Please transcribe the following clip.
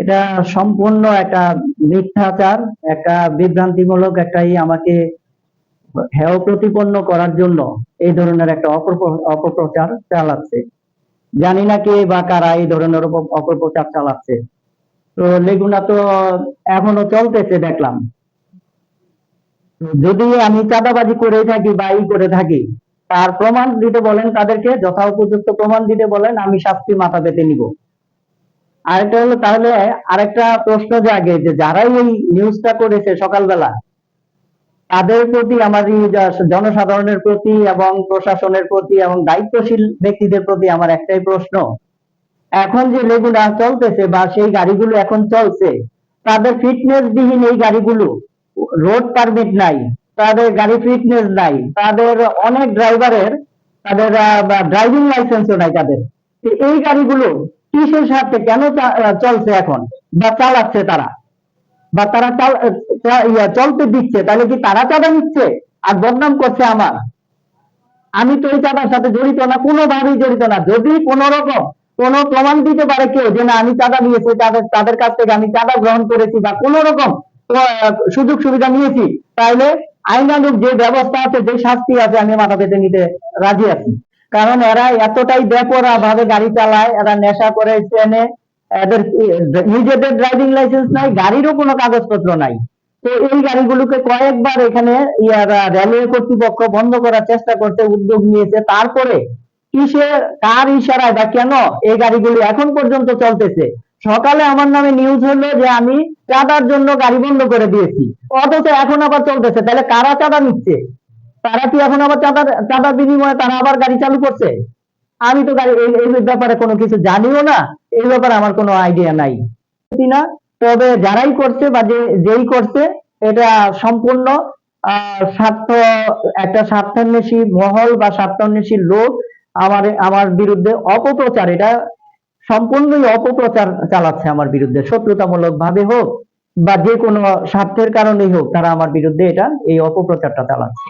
এটা সম্পূর্ণ একটা মিথ্যাচার, একটা বিভ্রান্তিমূলক আমাকে হেয় প্রতিপন্ন করার জন্য এই ধরনের একটা অপপ্রচার চালাচ্ছে। জানি না কে বা কারা এই ধরনের অপপ্রচার চালাচ্ছে। তো লেগুনা তো এখনো চলতেছে দেখলাম। যদি আমি চাঁদাবাজি করে থাকি বা করে থাকি, তার প্রমাণ দিতে বলেন, তাদেরকে যথোপযুক্ত প্রমাণ দিতে বলেন, আমি শাস্তি মাথা পেতে নিব। আরেকটা হলো, তাহলে আরেকটা প্রশ্ন জাগে যে যারাই এই নিউজটা করেছে সকালবেলা, তাদের প্রতি আমার জনসাধারণের প্রতি এবং প্রশাসনের প্রতি এবং দায়িত্বশীল ব্যক্তিদের প্রতি আমার একটাই প্রশ্ন, এখন যে লেগুনা চলতেছে বা সেই গাড়িগুলো এখন চলছে, তাদের ফিটনেস বিহীন এই গাড়িগুলো, রোড পারমিট নাই, তাদের গাড়ি ফিটনেস নাই, তাদের অনেক ড্রাইভারের তাদের ড্রাইভিং লাইসেন্সও নাই তাদের। এই গাড়িগুলো কিসের স্বার্থে কেন চলছে এখন বা চালাচ্ছে তারা, বা তারা চলতে দিচ্ছে? তাহলে কি তারা চাঁদা নিচ্ছে আর বদনাম করছে আমার? আমি তো এই চাঁদার সাথে জড়িত না, কোনোভাবেই জড়িত না। যদি কোন রকম কোন প্রমাণ দিতে পারে কেউ যে না আমি চাঁদা নিয়েছি, তাদের কাছ থেকে আমি চাঁদা গ্রহণ করেছি বা কোন রকম সুযোগ সুবিধা নিয়েছি, তাহলে আইনানুগ যে ব্যবস্থা আছে, যে শাস্তি আছে, আমি মাথা পেতে নিতে রাজি আছি। কারণ এরা এতটাই বেপরা ভাবে গাড়ি চালায়, এরা নেশা করে ট্রেনে, এদের নিজেদের ড্রাইভিং লাইসেন্স নাই, গাড়িরও কোনো কাগজপত্র নাই। তো এই গাড়িগুলোকে কয়েকবার এখানে রেলওয়ে কর্তৃপক্ষ বন্ধ করার চেষ্টা করতে উদ্যোগ নিয়েছে, তারপরে কিসের কার ইশারায় বা কেন এই গাড়িগুলো এখন পর্যন্ত চলতেছে? সকালে আমার নামে নিউজ হলো যে আমি চাঁদার জন্য গাড়ি বন্ধ করে দিয়েছি, অথচ এখন আবার চলতেছে। তাহলে কারা চাঁদা নিচ্ছে? তারা কি এখন আবার চাঁদার বিনিময়ে তারা আবার গাড়ি চালু করছে? আমি তো গাড়ি এই ব্যাপারে কোনো কিছু জানিও না, এই ব্যাপারে আমার কোনো আইডিয়া নাই না। তবে যারাই করছে বা যেই করছে, এটা সম্পূর্ণ স্বার্থ, একটা স্বার্থান্বেষী মহল বা স্বার্থান্বেষী লোক আমার বিরুদ্ধে অপপ্রচার, এটা সম্পূর্ণই অপপ্রচার চালাচ্ছে আমার বিরুদ্ধে, শত্রুতামূলক ভাবে হোক বা যে কোনো স্বার্থের কারণেই হোক, তারা আমার বিরুদ্ধে এই অপপ্রচারটা চালাচ্ছে।